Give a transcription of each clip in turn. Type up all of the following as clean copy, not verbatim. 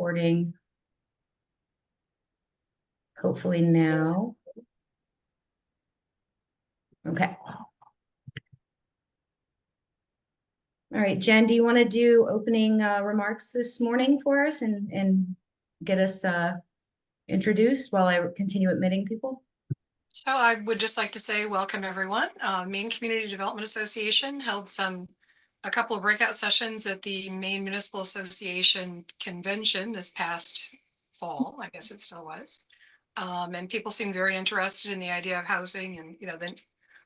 recording. Hopefully now. Okay. All right, Jen, do you want to do opening remarks this morning for us and get us introduced while I continue admitting people? So I would just like to say welcome everyone. Maine Community Development Association held a couple of breakout sessions at the Maine Municipal Association convention this past fall. I guess it still was. And people seemed very interested in the idea of housing and, then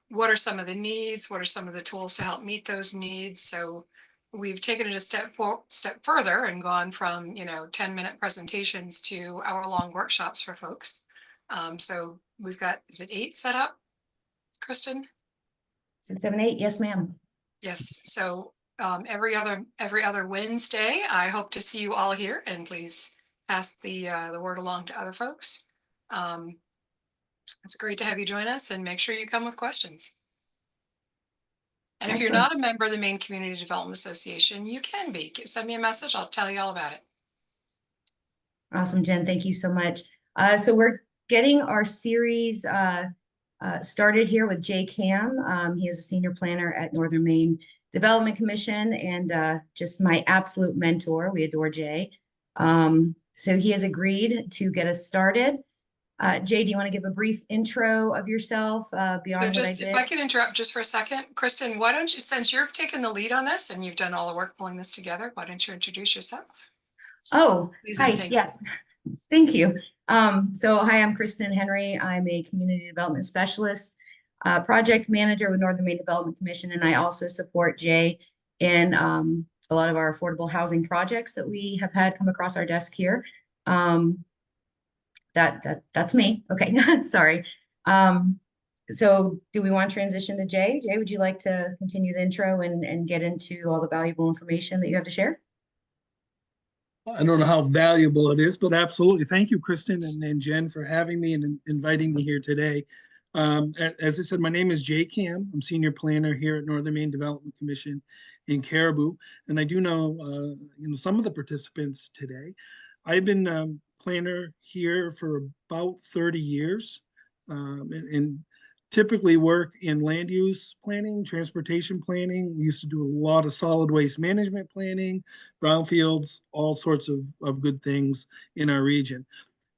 what are some of the needs? What are some of the tools to help meet those needs? So we've taken it a step further and gone from, 10-minute presentations to hour-long workshops for folks. So we've got, is it 8 set up, Kristen? 6, 7, 8. Yes, ma'am. Yes. So every other Wednesday, I hope to see you all here, and please pass the word along to other folks. It's great to have you join us, and make sure you come with questions. And if you're not a member of the Maine Community Development Association, you can be. Send me a message. I'll tell you all about it. Awesome, Jen. Thank you so much. So we're getting our series started here with Jay Kamm. He is a senior planner at Northern Maine Development Commission and just my absolute mentor. We adore Jay. So he has agreed to get us started. Jay, do you want to give a brief intro of yourself beyond what I did? If I could interrupt just for a second, Kristen, why don't you, since you've taken the lead on this and you've done all the work pulling this together, why don't you introduce yourself? Oh, hi. Yeah, thank you. So hi, I'm Kristen Henry. I'm a community development specialist, project manager with Northern Maine Development Commission, and I also support Jay in a lot of our affordable housing projects that we have had come across our desk here. That's me. Okay, sorry. So do we want to transition to Jay? Jay, would you like to continue the intro and get into all the valuable information that you have to share? I don't know how valuable it is, but absolutely. Thank you, Kristen and Jen, for having me and inviting me here today. As I said, my name is Jay Kamm. I'm senior planner here at Northern Maine Development Commission in Caribou, and I do know, some of the participants today. I've been planner here for about 30 years, and typically work in land use planning, transportation planning. We used to do a lot of solid waste management planning, brownfields, all sorts of good things in our region.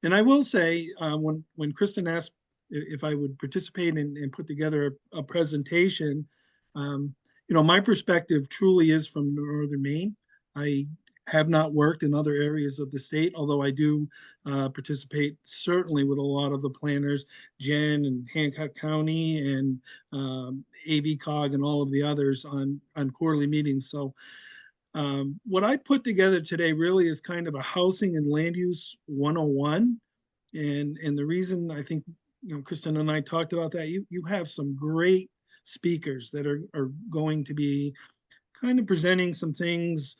And I will say, when Kristen asked if I would participate and put together a presentation, my perspective truly is from Northern Maine. I have not worked in other areas of the state, although I do participate certainly with a lot of the planners, Jen and Hancock County and AVCOG and all of the others on quarterly meetings. So what I put together today really is kind of a housing and land use 101. And the reason I think, Kristen and I talked about that, you have some great speakers that are going to be kind of presenting some things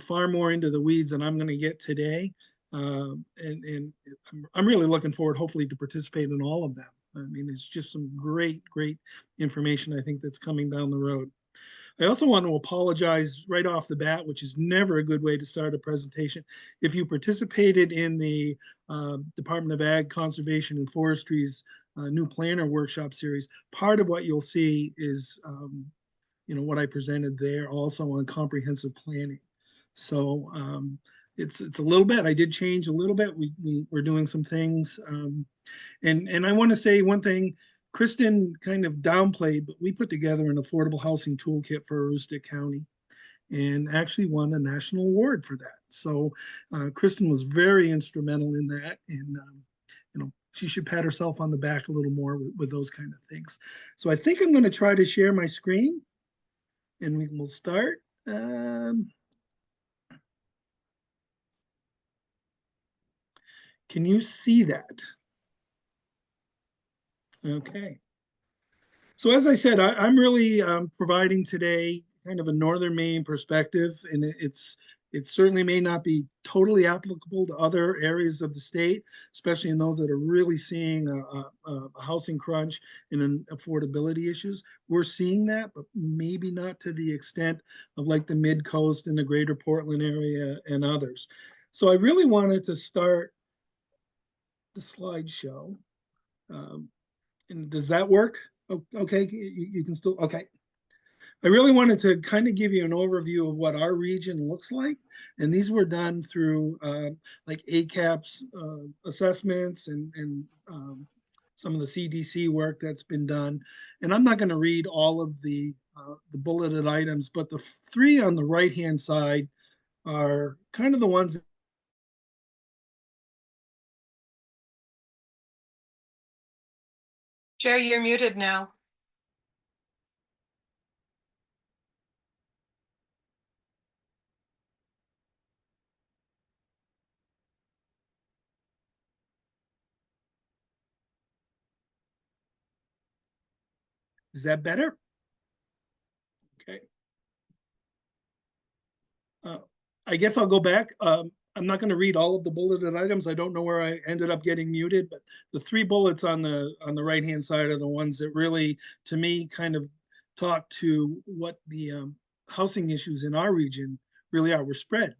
far more into the weeds than I'm going to get today. And I'm really looking forward, hopefully, to participate in all of them. I mean, it's just some great information, I think, that's coming down the road. I also want to apologize right off the bat, which is never a good way to start a presentation. If you participated in the Department of Ag, Conservation, and Forestry's new planner workshop series, part of what you'll see is what I presented there also on comprehensive planning. So it's a little bit, I did change a little bit. We're doing some things. And I want to say one thing, Kristen kind of downplayed, but we put together an affordable housing toolkit for Aroostook County and actually won a national award for that. So Kristen was very instrumental in that. And, she should pat herself on the back a little more with those kind of things. So I think I'm going to try to share my screen and we will start. Can you see that? Okay. So as I said, I'm really providing today kind of a Northern Maine perspective, and it certainly may not be totally applicable to other areas of the state, especially in those that are really seeing a housing crunch and affordability issues. We're seeing that, but maybe not to the extent of like the mid-coast and the greater Portland area and others. So I really wanted to start the slideshow. And does that work? Okay, you can still, okay. I really wanted to kind of give you an overview of what our region looks like. And these were done through like ACAP's assessments and some of the CDC work that's been done. And I'm not going to read all of the bulleted items, but the three on the right-hand side are kind of the ones. Joe, you're muted now. Is that better? Okay. I guess I'll go back. I'm not going to read all of the bulleted items. I don't know where I ended up getting muted, but the three bullets on the right-hand side are the ones that really, to me, kind of talk to what the housing issues in our region really are. We're spread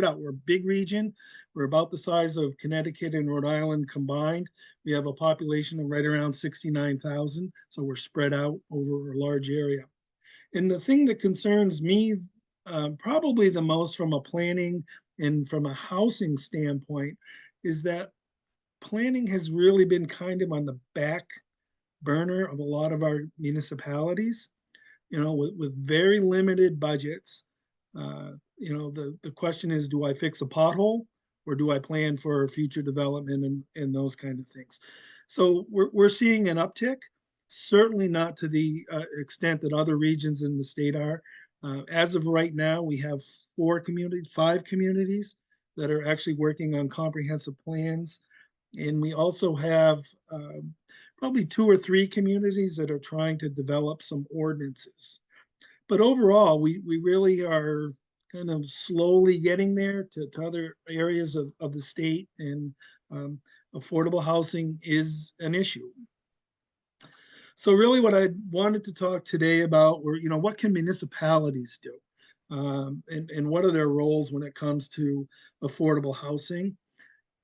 out. We're a big region. We're about the size of Connecticut and Rhode Island combined. We have a population of right around 69,000. So we're spread out over a large area. And the thing that concerns me probably the most from a planning and from a housing standpoint is that planning has really been kind of on the back burner of a lot of our municipalities, with very limited budgets. The question is, do I fix a pothole or do I plan for future development and those kind of things? So we're seeing an uptick, certainly not to the extent that other regions in the state are. As of right now, we have 5 communities that are actually working on comprehensive plans. And we also have probably 2 or 3 communities that are trying to develop some ordinances. But overall, we really are kind of slowly getting there to other areas of the state, and affordable housing is an issue. So really what I wanted to talk today about were, what can municipalities do? And what are their roles when it comes to affordable housing?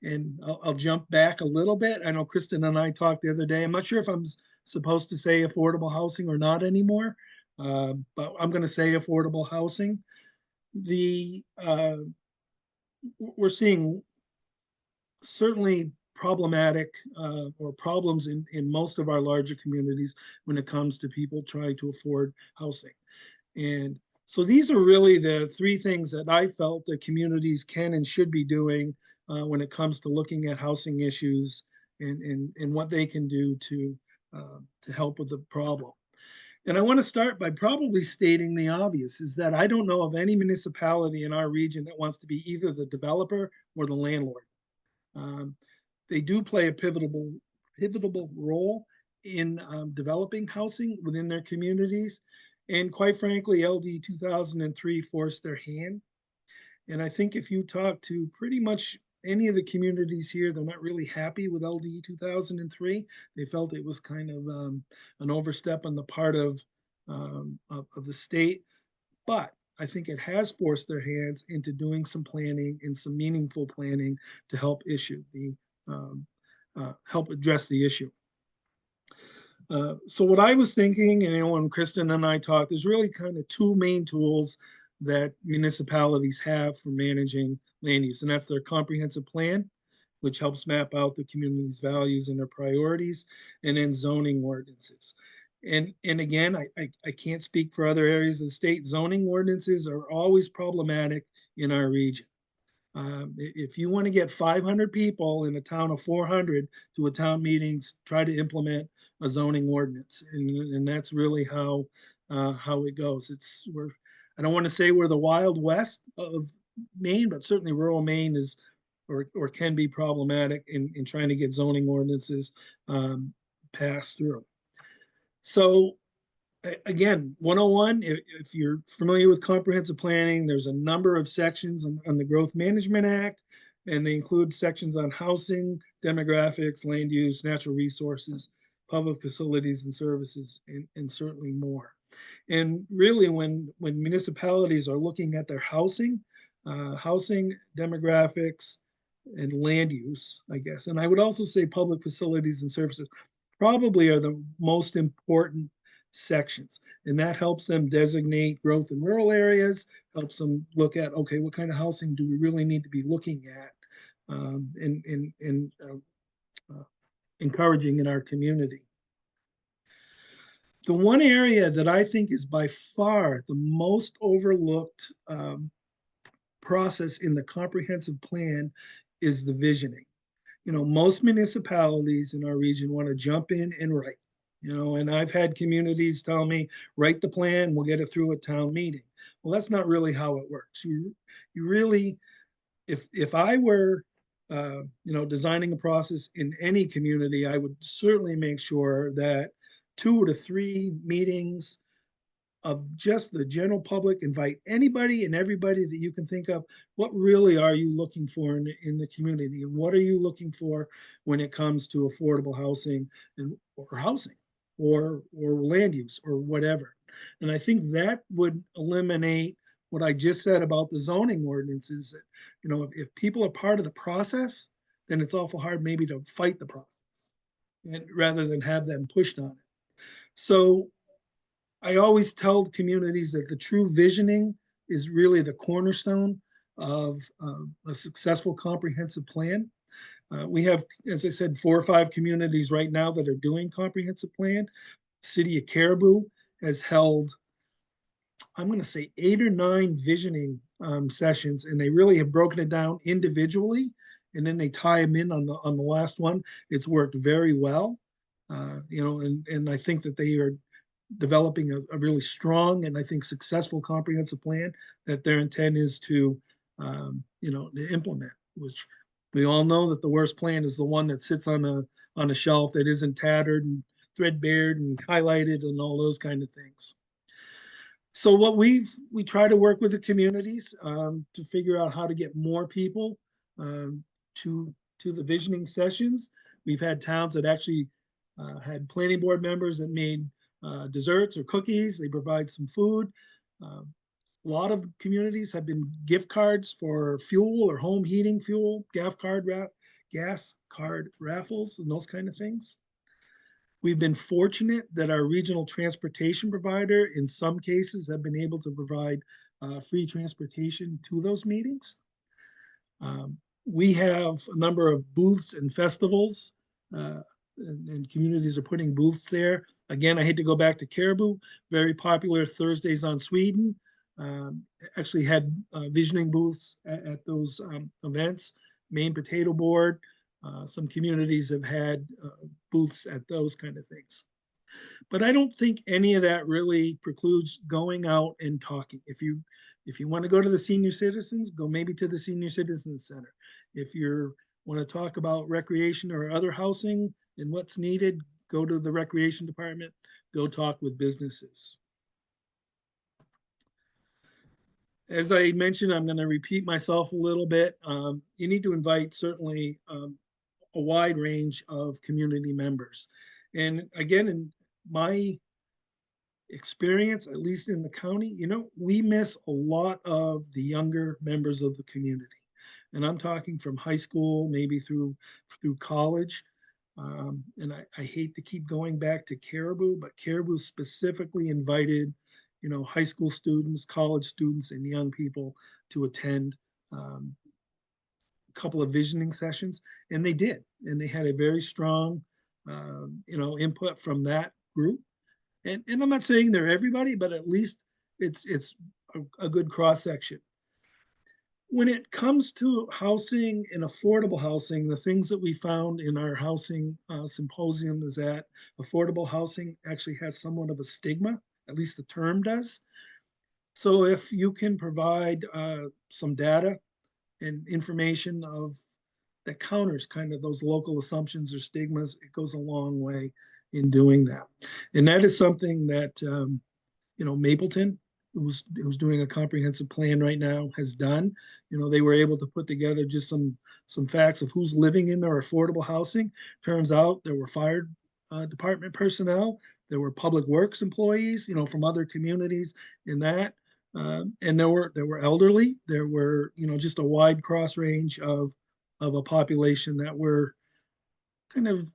And I'll jump back a little bit. I know Kristen and I talked the other day. I'm not sure if I'm supposed to say affordable housing or not anymore, but I'm going to say affordable housing. We're seeing certainly problematic or problems in most of our larger communities when it comes to people trying to afford housing. And so these are really the 3 things that I felt that communities can and should be doing when it comes to looking at housing issues and what they can do to help with the problem. And I want to start by probably stating the obvious, is that I don't know of any municipality in our region that wants to be either the developer or the landlord. They do play a pivotal role in developing housing within their communities. And quite frankly, LD 2003 forced their hand. And I think if you talk to pretty much any of the communities here, they're not really happy with LD 2003. They felt it was kind of an overstep on the part of the state. But I think it has forced their hands into doing some planning and some meaningful planning to help help address the issue. So what I was thinking, and when Kristen and I talked, there's really kind of 2 main tools that municipalities have for managing land use, and that's their comprehensive plan, which helps map out the community's values and their priorities, and then zoning ordinances. And again, I can't speak for other areas of the state. Zoning ordinances are always problematic in our region. If you want to get 500 people in a town of 400 to a town meeting, try to implement a zoning ordinance, and that's really how it goes. I don't want to say we're the Wild West of Maine, but certainly rural Maine is or can be problematic in trying to get zoning ordinances passed through. So again, 101, if you're familiar with comprehensive planning, there's a number of sections on the Growth Management Act, and they include sections on housing, demographics, land use, natural resources, public facilities and services, and certainly more. And really, when municipalities are looking at their housing, housing, demographics, and land use, I guess. And I would also say public facilities and services probably are the most important sections. And that helps them designate growth in rural areas, helps them look at, okay, what kind of housing do we really need to be looking at and encouraging in our community. The one area that I think is by far the most overlooked process in the comprehensive plan is the visioning. You know, most municipalities in our region want to jump in and write, you know, and I've had communities tell me, write the plan, we'll get it through a town meeting. Well, that's not really how it works. You really, if I were, you know, designing a process in any community, I would certainly make sure that 2 to 3 meetings of just the general public, invite anybody and everybody that you can think of. What really are you looking for in the community? And what are you looking for when it comes to affordable housing and or housing or land use or whatever? And I think that would eliminate what I just said about the zoning ordinances. That, you know, if people are part of the process, then it's awful hard maybe to fight the process and rather than have them pushed on it. So I always tell communities that the true visioning is really the cornerstone of a successful comprehensive plan. We have, as I said, 4 or 5 communities right now that are doing comprehensive plan. City of Caribou has held, I'm going to say 8 or 9 visioning sessions, and they really have broken it down individually, and then they tie them in on the last one. It's worked very well, you know, and I think that they are developing a really strong and I think successful comprehensive plan that their intent is to, you know, to implement. Which we all know that the worst plan is the one that sits on a shelf that isn't tattered and threadbare and highlighted and all those kind of things. So what we try to work with the communities to figure out how to get more people to the visioning sessions. We've had towns that actually had planning board members that made desserts or cookies. They provide some food. A lot of communities have been gift cards for fuel or home heating fuel, gas card raffles, and those kind of things. We've been fortunate that our regional transportation provider, in some cases, have been able to provide free transportation to those meetings. We have a number of booths and festivals, and communities are putting booths there. Again, I hate to go back to Caribou, very popular Thursdays on Sweden. Actually had visioning booths at those events. Maine Potato Board, some communities have had booths at those kind of things. But I don't think any of that really precludes going out and talking. If you want to go to the senior citizens, go maybe to the Senior Citizens Center. If you want to talk about recreation or other housing and what's needed, go to the recreation department, go talk with businesses. As I mentioned, I'm going to repeat myself a little bit. You need to invite certainly a wide range of community members. And again, in my experience, at least in the county, you know, we miss a lot of the younger members of the community. And I'm talking from high school, maybe through college. And I hate to keep going back to Caribou, but Caribou specifically invited, you know, high school students, college students, and young people to attend a couple of visioning sessions, and they did, and they had a very strong, you know, input from that group. And I'm not saying they're everybody, but at least it's a good cross section. When it comes to housing and affordable housing, the things that we found in our housing symposium is that affordable housing actually has somewhat of a stigma, at least the term does. So if you can provide some data and information that counters kind of those local assumptions or stigmas, it goes a long way in doing that. And that is something that, you know, Mapleton, who's doing a comprehensive plan right now, has done. You know, they were able to put together just some facts of who's living in their affordable housing. Turns out there were fire department personnel, there were public works employees, you know, from other communities in that. And there were elderly, there were, just a wide cross range of a population that were kind of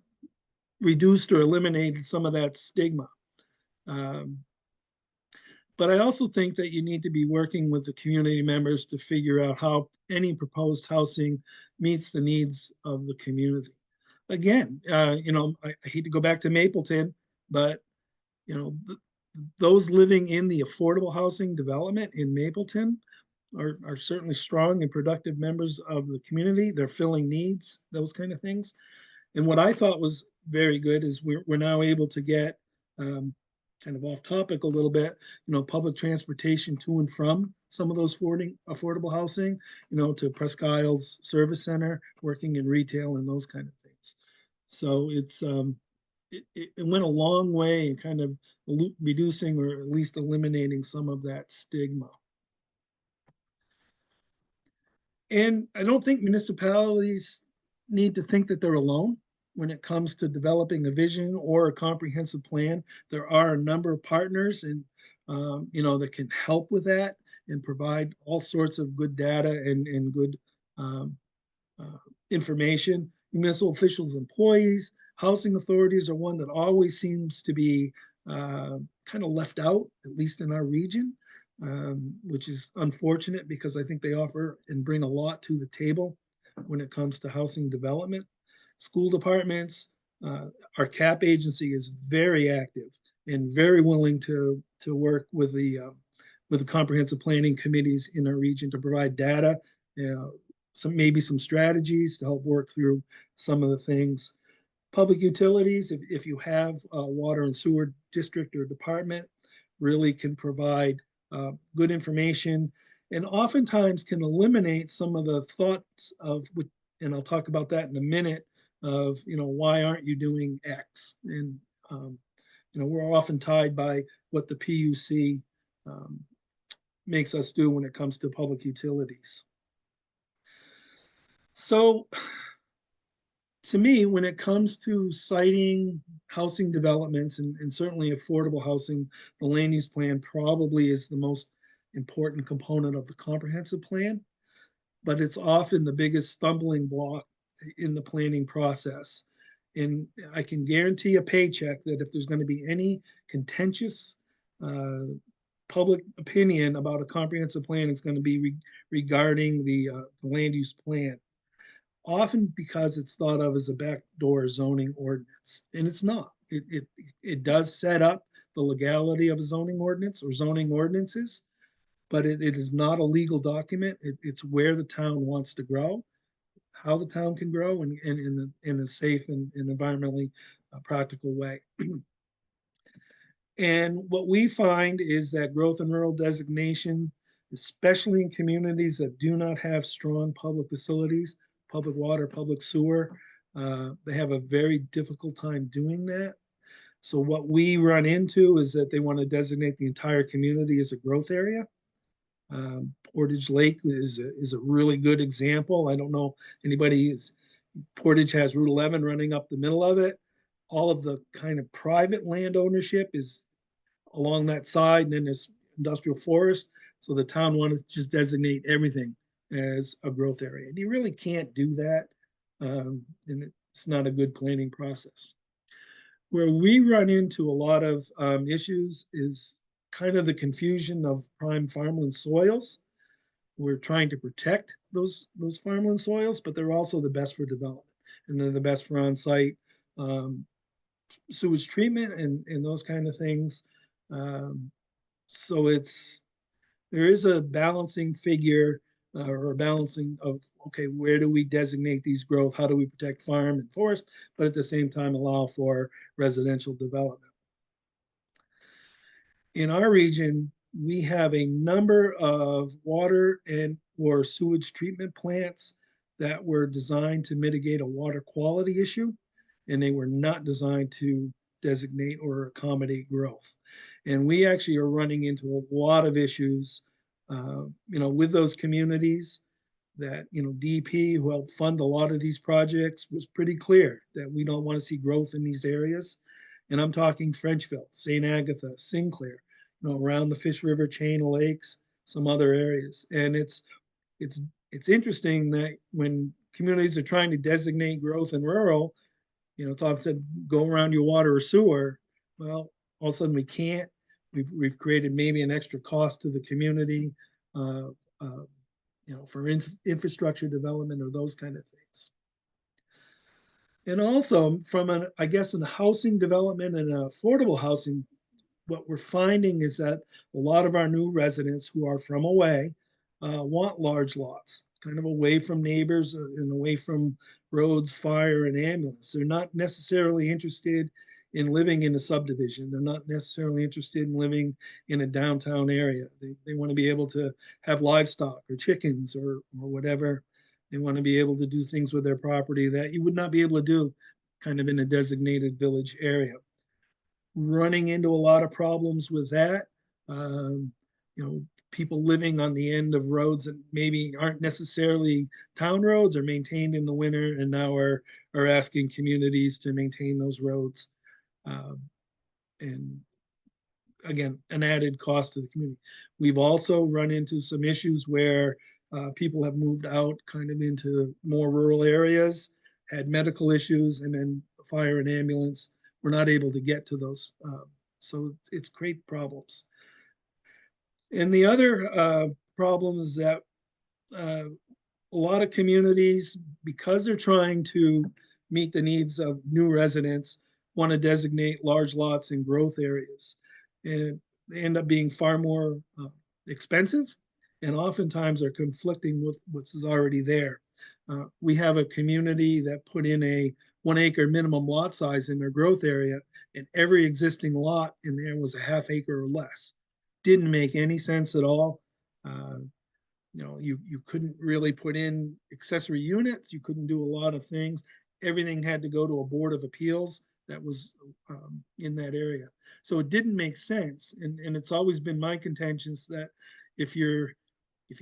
reduced or eliminated some of that stigma. Um, but I also think that you need to be working with the community members to figure out how any proposed housing meets the needs of the community. Again, I hate to go back to Mapleton, but you know, th those living in the affordable housing development in Mapleton are certainly strong and productive members of the community. They're filling needs, those kind of things. And what I thought was very good is we're now able to get, kind of off topic a little bit, public transportation to and from some of those affordable housing, to Presque Isles Service Center, working in retail and those kind of things. So it went a long way in kind of reducing or at least eliminating some of that stigma. And I don't think municipalities need to think that they're alone when it comes to developing a vision or a comprehensive plan. There are a number of partners and that can help with that and provide all sorts of good data and good um, information. Municipal officials, employees, housing authorities are one that always seems to be kind of left out, at least in our region, which is unfortunate because I think they offer and bring a lot to the table when it comes to housing development. School departments, our CAP agency is very active and very willing to work with the comprehensive planning committees in our region to provide data, maybe some strategies to help work through some of the things. Public utilities, if you have a water and sewer district or department, really can provide good information and oftentimes can eliminate some of the thoughts of, and I'll talk about that in a minute, of, why aren't you doing X? And, we're often tied by what the PUC makes us do when it comes to public utilities. So to me, when it comes to citing housing developments and certainly affordable housing, the land use plan probably is the most important component of the comprehensive plan, but it's often the biggest stumbling block in the planning process. And I can guarantee a paycheck that if there's going to be any contentious public opinion about a comprehensive plan, it's going to be regarding the land use plan, often because it's thought of as a backdoor zoning ordinance, and it's not. It does set up the legality of a zoning ordinance or zoning ordinances, but it is not a legal document. It's where the town wants to grow, how the town can grow, and in a safe and environmentally practical way. And what we find is that growth and rural designation, especially in communities that do not have strong public facilities, public water, public sewer, they have a very difficult time doing that. So what we run into is that they want to designate the entire community as a growth area. Portage Lake is a really good example. I don't know anybody is, Portage has Route 11 running up the middle of it. All of the kind of private land ownership is along that side, and then there's industrial forest. So the town wanted to just designate everything as a growth area. And you really can't do that. And it's not a good planning process. Where we run into a lot of issues is kind of the confusion of prime farmland soils. We're trying to protect those farmland soils, but they're also the best for development, and they're the best for on-site sewage treatment and those kind of things. So there is a balancing figure or a balancing of, okay, where do we designate these growth? How do we protect farm and forest, but at the same time allow for residential development? In our region, we have a number of water and or sewage treatment plants that were designed to mitigate a water quality issue, and they were not designed to designate or accommodate growth. And we actually are running into a lot of issues, with those communities that, DP, who helped fund a lot of these projects, was pretty clear that we don't want to see growth in these areas. And I'm talking Frenchville, St. Agatha, Sinclair, around the Fish River chain of lakes, some other areas. And it's interesting that when communities are trying to designate growth in rural, Tom said, go around your water or sewer. Well, all of a sudden we can't. We've created maybe an extra cost to the community, uh, uh, for infrastructure development or those kind of things. And also from I guess, in the housing development and affordable housing, what we're finding is that a lot of our new residents who are from away want large lots, kind of away from neighbors and away from roads, fire, and ambulance. They're not necessarily interested in living in a subdivision. They're not necessarily interested in living in a downtown area. They want to be able to have livestock or chickens or whatever. They want to be able to do things with their property that you would not be able to do kind of in a designated village area. Running into a lot of problems with that. People living on the end of roads that maybe aren't necessarily town roads or maintained in the winter, and now are asking communities to maintain those roads. And again, an added cost to the community. We've also run into some issues where people have moved out kind of into more rural areas, had medical issues, and then fire and ambulance were not able to get to those. So it's great problems. And the other problem is that a lot of communities, because they're trying to meet the needs of new residents, want to designate large lots in growth areas. And they end up being far more expensive, and oftentimes are conflicting with what's already there. We have a community that put in a 1 acre minimum lot size in their growth area, and every existing lot in there was a ½ acre or less. Didn't make any sense at all. You couldn't really put in accessory units. You couldn't do a lot of things. Everything had to go to a board of appeals that was in that area. So it didn't make sense. And it's always been my contentions that if you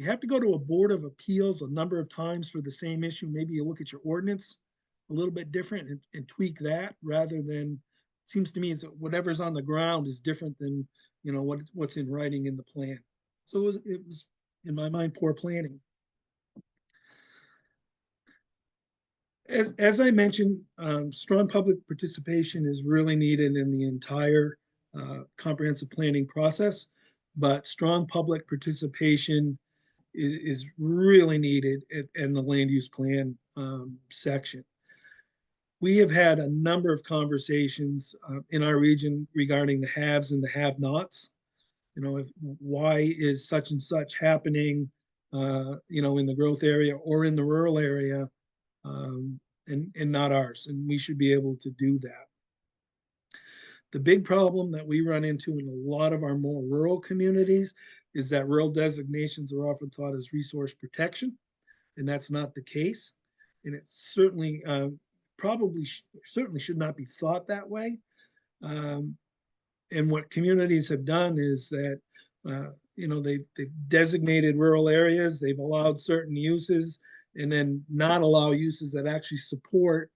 have to go to a board of appeals a number of times for the same issue, maybe you look at your ordinance a little bit different and tweak that, rather than, it seems to me, it's whatever's on the ground is different than what's in writing in the plan. So it was in my mind, poor planning. As I mentioned, strong public participation is really needed in the entire comprehensive planning process, but strong public participation is really needed in the land use plan section. We have had a number of conversations in our region regarding the haves and the have-nots. Why is such and such happening, in the growth area or in the rural area, and not ours. And we should be able to do that. The big problem that we run into in a lot of our more rural communities is that rural designations are often thought as resource protection, and that's not the case. And it certainly certainly should not be thought that way. And what communities have done is that, they've designated rural areas, they've allowed certain uses, and then not allow uses that actually support,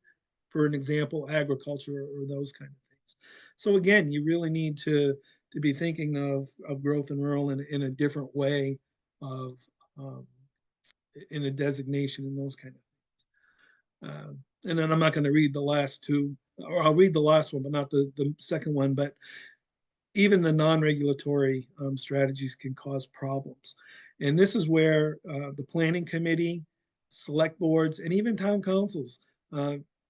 for an example, agriculture or those kind of things. So again, you really need to be thinking of growth in rural in a different way, of in a designation and those kind of things. And then I'm not going to read the last two, or I'll read the last one, but not the second one. But even the non-regulatory strategies can cause problems. And this is where the planning committee, select boards, and even town councils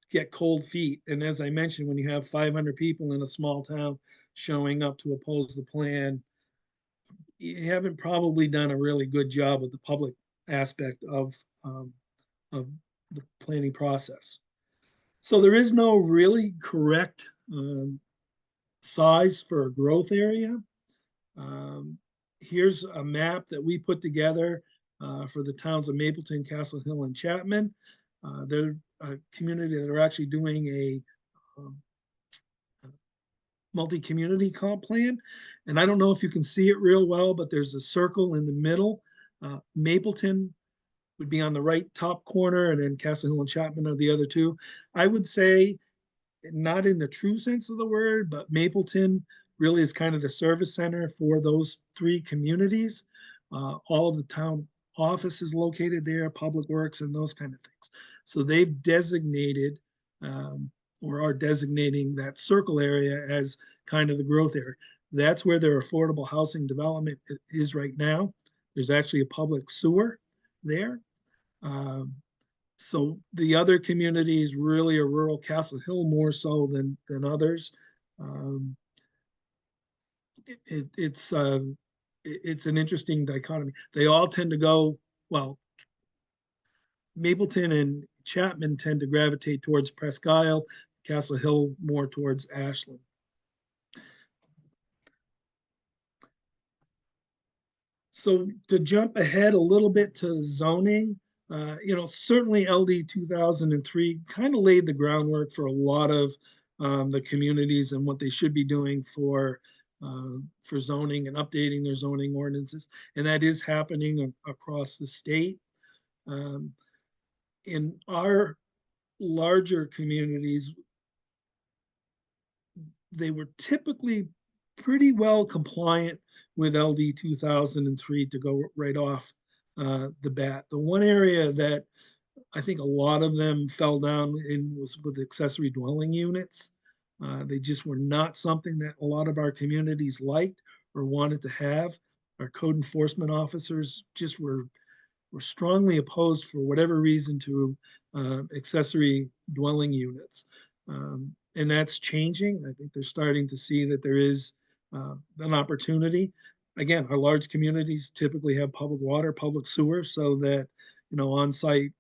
get cold feet. And as I mentioned, when you have 500 people in a small town showing up to oppose the plan, you haven't probably done a really good job with the public aspect of the planning process. So there is no really correct size for a growth area. Here's a map that we put together for the towns of Mapleton, Castle Hill, and Chapman. They're a community that are actually doing a multi-community comp plan. And I don't know if you can see it real well, but there's a circle in the middle. Mapleton would be on the right top corner, and then Castle Hill and Chapman are the other two. I would say, not in the true sense of the word, but Mapleton really is kind of the service center for those three communities. All of the town office is located there, public works and those kind of things. So they've designated or are designating that circle area as kind of the growth area. That's where their affordable housing development is right now. There's actually a public sewer there. So the other communities really are rural, Castle Hill more so than others. It's an interesting dichotomy. They all tend to go, well, Mapleton and Chapman tend to gravitate towards Presque Isle, Castle Hill more towards Ashland. So to jump ahead a little bit to zoning, certainly LD 2003 kind of laid the groundwork for a lot of the communities and what they should be doing for zoning and updating their zoning ordinances. And that is happening across the state. In our larger communities, they were typically pretty well compliant with LD 2003 to go right off the bat. The one area that I think a lot of them fell down in was with accessory dwelling units. They just were not something that a lot of our communities liked or wanted to have. Our code enforcement officers just were strongly opposed for whatever reason to accessory dwelling units. And that's changing. I think they're starting to see that there is an opportunity. Again, our large communities typically have public water, public sewer, so that, on-site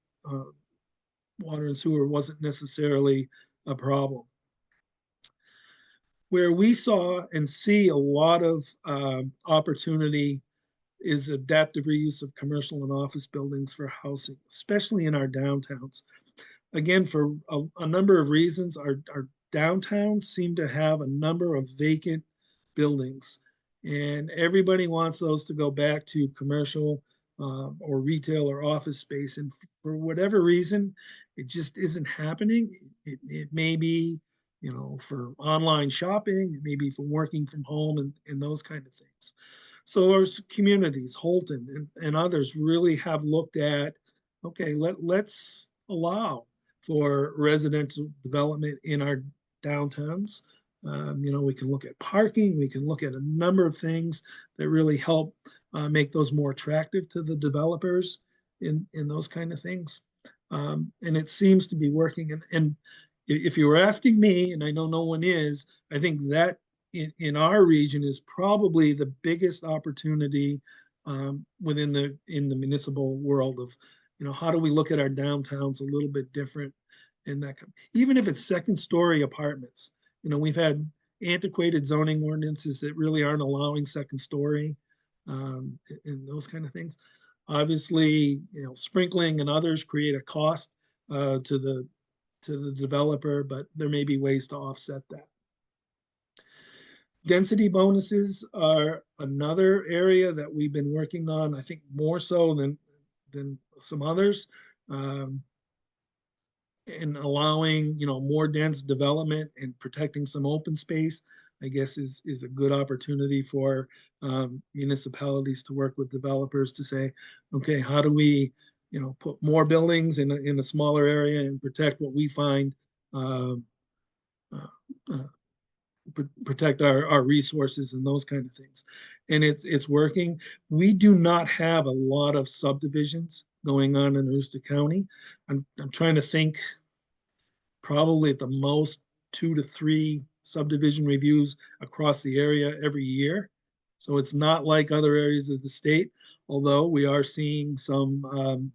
water and sewer wasn't necessarily a problem. Where we saw and see a lot of opportunity is adaptive reuse of commercial and office buildings for housing, especially in our downtowns. Again, for a number of reasons, our downtowns seem to have a number of vacant buildings, and everybody wants those to go back to commercial or retail or office space. And for whatever reason, it just isn't happening. It may be, for online shopping, it may be for working from home and those kind of things. So our communities, Holton and others, really have looked at, okay, let's allow for residential development in our downtowns. We can look at parking, we can look at a number of things that really help make those more attractive to the developers in those kind of things. And it seems to be working. And if you were asking me, and I know no one is, I think that in our region is probably the biggest opportunity within the municipal world of, how do we look at our downtowns a little bit different in that, even if it's second story apartments. We've had antiquated zoning ordinances that really aren't allowing second story and those kind of things. Obviously, sprinkling and others create a cost to the developer, but there may be ways to offset that. Density bonuses are another area that we've been working on, I think more so than some others, and allowing, more dense development and protecting some open space, I guess is a good opportunity for municipalities to work with developers to say, okay, how do we, put more buildings in a smaller area and protect what we find protect our resources and those kind of things. And it's working. We do not have a lot of subdivisions going on in Aroostook County. I'm trying to think, probably at the most 2 to 3 subdivision reviews across the area every year. So it's not like other areas of the state, although we are seeing some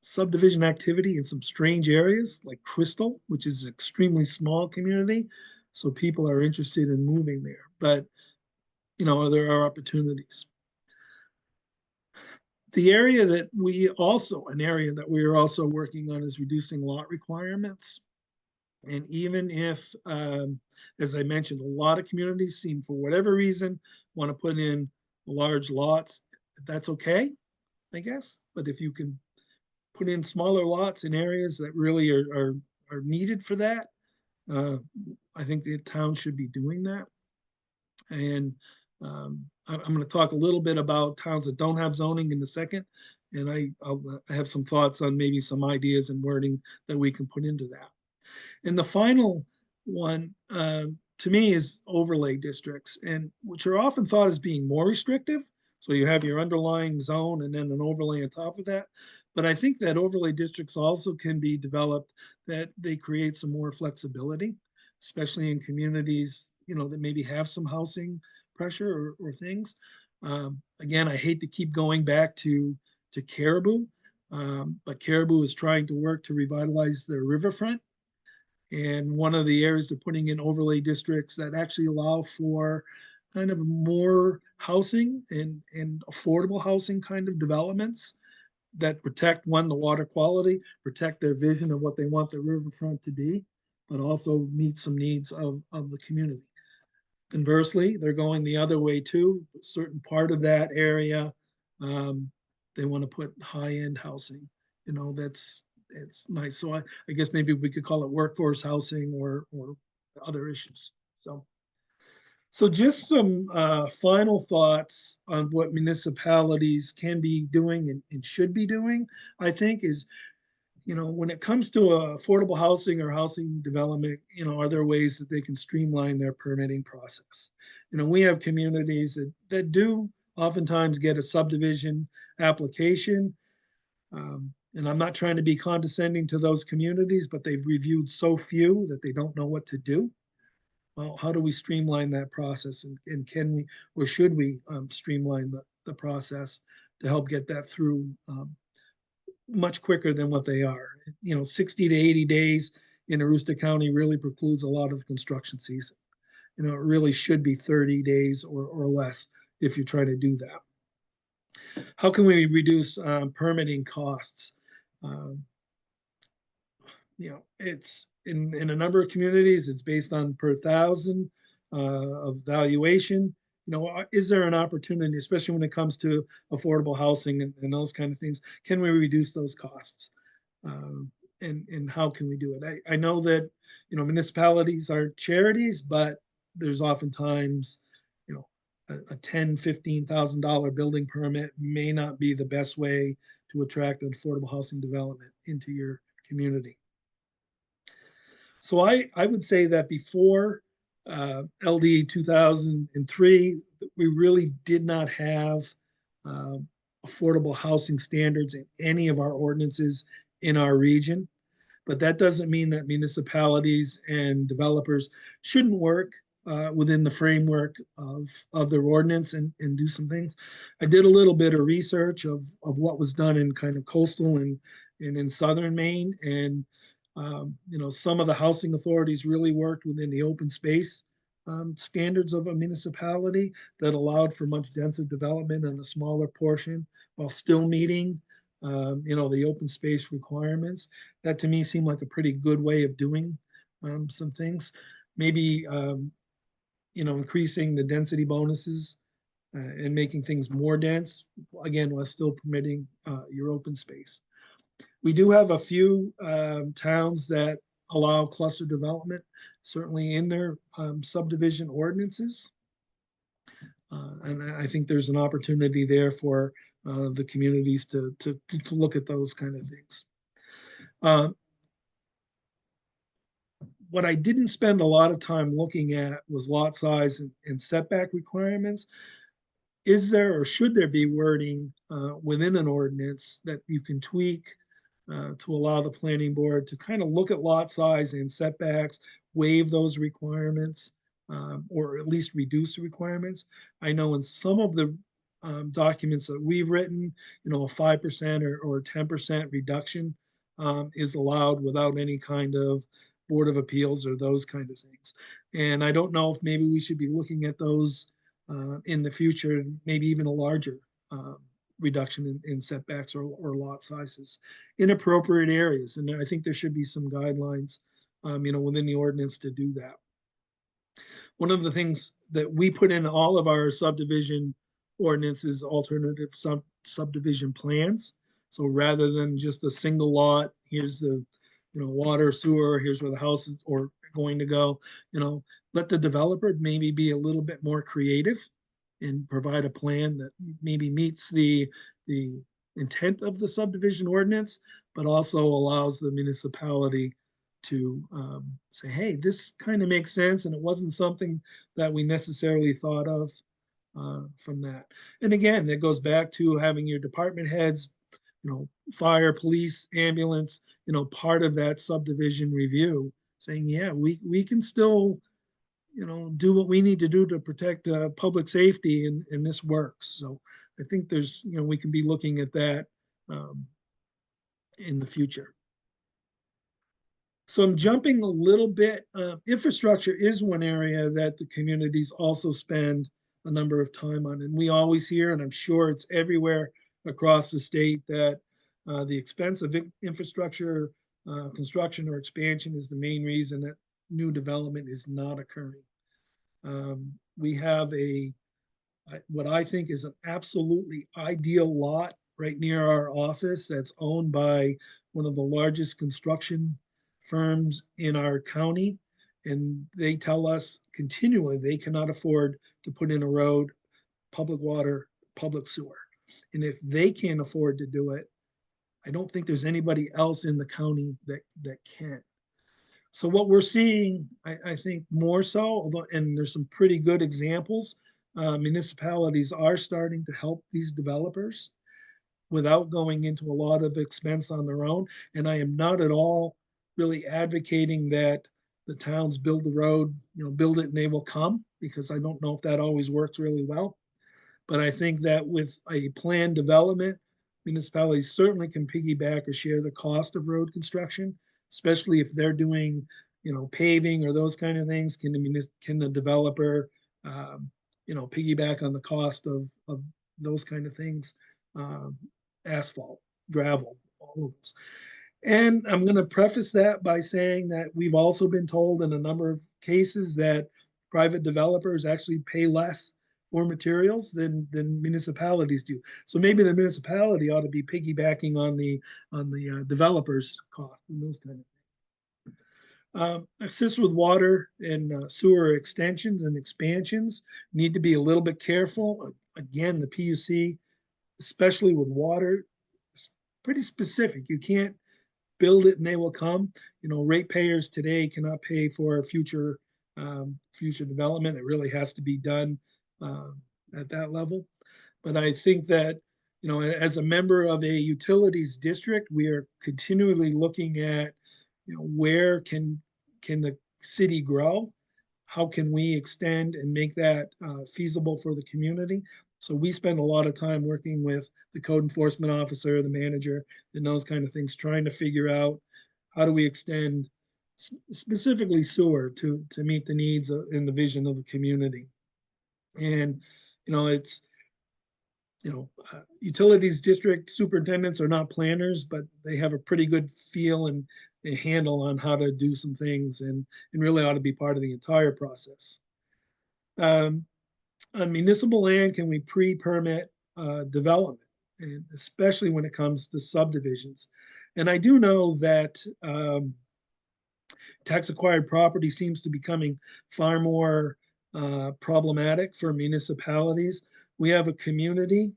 subdivision activity in some strange areas like Crystal, which is an extremely small community. So people are interested in moving there, but there are opportunities. The area that we are also working on is reducing lot requirements. And even if, as I mentioned, a lot of communities seem, for whatever reason, want to put in large lots, that's okay, I guess. But if you can put in smaller lots in areas that really are needed for that, I think the town should be doing that. And I'm going to talk a little bit about towns that don't have zoning in a second, and I have some thoughts on maybe some ideas and wording that we can put into that. And the final one, to me, is overlay districts, and which are often thought as being more restrictive. So you have your underlying zone and then an overlay on top of that. But I think that overlay districts also can be developed that they create some more flexibility, especially in communities, that maybe have some housing pressure or things. Again, I hate to keep going back to Caribou, but Caribou is trying to work to revitalize their riverfront. And one of the areas they're putting in overlay districts that actually allow for kind of more housing and affordable housing kind of developments that protect, one, the water quality, protect their vision of what they want the riverfront to be, but also meet some needs of the community. Conversely, they're going the other way too. A certain part of that area, they want to put high-end housing. It's nice. So I guess maybe we could call it workforce housing or other issues. So just some final thoughts on what municipalities can be doing and should be doing, I think is, when it comes to affordable housing or housing development, are there ways that they can streamline their permitting process? We have communities that do oftentimes get a subdivision application. And I'm not trying to be condescending to those communities, but they've reviewed so few that they don't know what to do. Well, how do we streamline that process? And can we, or should we streamline the process to help get that through much quicker than what they are? 60 to 80 days in Aroostook County really precludes a lot of the construction season. It really should be 30 days or less if you try to do that. How can we reduce permitting costs? It's in a number of communities, it's based on per thousand of valuation. Is there an opportunity, especially when it comes to affordable housing and those kind of things? Can we reduce those costs? And how can we do it? I know that, municipalities aren't charities, but there's oftentimes, a $10,000, $15,000 building permit may not be the best way to attract an affordable housing development into your community. So I would say that before LD 2003, we really did not have affordable housing standards in any of our ordinances in our region. But that doesn't mean that municipalities and developers shouldn't work within the framework of their ordinance and do some things. I did a little bit of research of what was done in kind of coastal and in southern Maine. And, some of the housing authorities really worked within the open space standards of a municipality that allowed for much denser development on a smaller portion while still meeting the open space requirements. That to me seemed like a pretty good way of doing some things. Maybe, increasing the density bonuses and making things more dense, again, while still permitting your open space. We do have a few towns that allow cluster development, certainly in their subdivision ordinances. And I think there's an opportunity there for the communities to look at those kind of things. What I didn't spend a lot of time looking at was lot size and setback requirements. Is there or should there be wording within an ordinance that you can tweak to allow the planning board to kind of look at lot size and setbacks, waive those requirements, or at least reduce the requirements? I know in some of the documents that we've written, a 5% or 10% reduction is allowed without any kind of Board of Appeals or those kind of things. And I don't know if maybe we should be looking at those in the future, maybe even a larger reduction in setbacks or lot sizes in appropriate areas. And I think there should be some guidelines, within the ordinance to do that. One of the things that we put in all of our subdivision ordinances, alternative subdivision plans. So rather than just a single lot, here's the water, sewer, here's where the house is or going to go, let the developer maybe be a little bit more creative and provide a plan that maybe meets the intent of the subdivision ordinance, but also allows the municipality to say, hey, this kind of makes sense, and it wasn't something that we necessarily thought of from that. And again, it goes back to having your department heads, fire, police, ambulance, part of that subdivision review, saying, yeah, we can still, do what we need to do to protect public safety, and this works. So I think there's, we can be looking at that in the future. So I'm jumping a little bit. Infrastructure is one area that the communities also spend a number of time on. And we always hear, and I'm sure it's everywhere across the state, that the expense of infrastructure construction or expansion is the main reason that new development is not occurring. We have what I think is an absolutely ideal lot right near our office that's owned by one of the largest construction firms in our county. And they tell us continually they cannot afford to put in a road, public water, public sewer. And if they can't afford to do it, I don't think there's anybody else in the county that can. So what we're seeing, I think more so, and there's some pretty good examples, municipalities are starting to help these developers without going into a lot of expense on their own. And I am not at all really advocating that the towns build the road, build it and they will come, because I don't know if that always works really well. But I think that with a planned development, municipalities certainly can piggyback or share the cost of road construction, especially if they're doing, paving or those kind of things. Can the developer, piggyback on the cost of those kind of things? Asphalt, gravel, all of those. And I'm going to preface that by saying that we've also been told in a number of cases that private developers actually pay less for materials than municipalities do. So maybe the municipality ought to be piggybacking on the developers' cost and those kind of things. Assist with water and sewer extensions and expansions. Need to be a little bit careful. Again, the PUC, especially with water, is pretty specific. You can't build it and they will come. Ratepayers today cannot pay for future development. It really has to be done at that level. But I think that, as a member of a utilities district, we are continually looking at, where can the city grow? How can we extend and make that feasible for the community? So we spend a lot of time working with the code enforcement officer, the manager, and those kind of things, trying to figure out how do we extend specifically sewer to meet the needs and the vision of the community. And, it's, utilities district superintendents are not planners, but they have a pretty good feel and a handle on how to do some things, and really ought to be part of the entire process. On municipal land, can we pre-permit development, and especially when it comes to subdivisions? And I do know that tax acquired property seems to be becoming far more problematic for municipalities. We have a community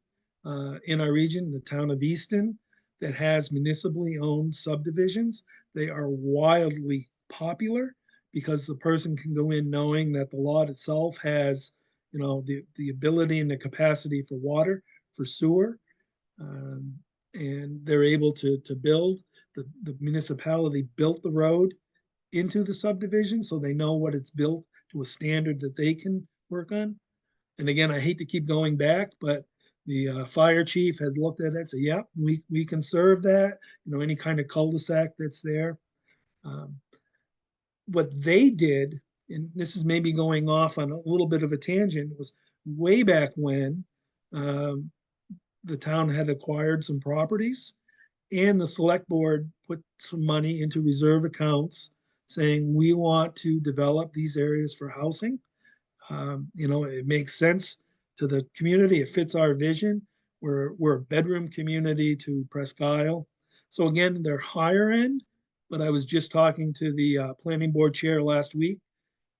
in our region, the town of Easton, that has municipally owned subdivisions. They are wildly popular because the person can go in knowing that the lot itself has, the ability and the capacity for water, for sewer, and they're able to build. The municipality built the road into the subdivision, so they know what it's built to a standard that they can work on. And again, I hate to keep going back, but the fire chief had looked at it and said, yeah, we can serve that, any kind of cul-de-sac that's there. What they did, and this is maybe going off on a little bit of a tangent, was way back when the town had acquired some properties, and the select board put some money into reserve accounts saying, we want to develop these areas for housing. It makes sense to the community. It fits our vision. We're a bedroom community to Presque Isle. So again, they're higher end, but I was just talking to the planning board chair last week,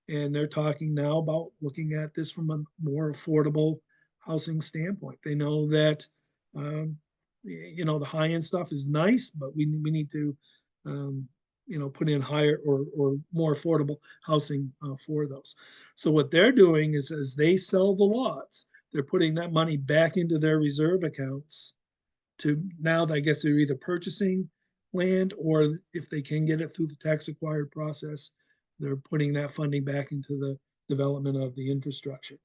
and they're talking now about looking at this from a more affordable housing standpoint. They know that, you know, the high-end stuff is nice, but we need to, you know, put in higher or more affordable housing for those. So what they're doing is, as they sell the lots, they're putting that money back into their reserve accounts to now, I guess they're either purchasing land, or if they can get it through the tax acquired process, they're putting that funding back into the development of the infrastructure.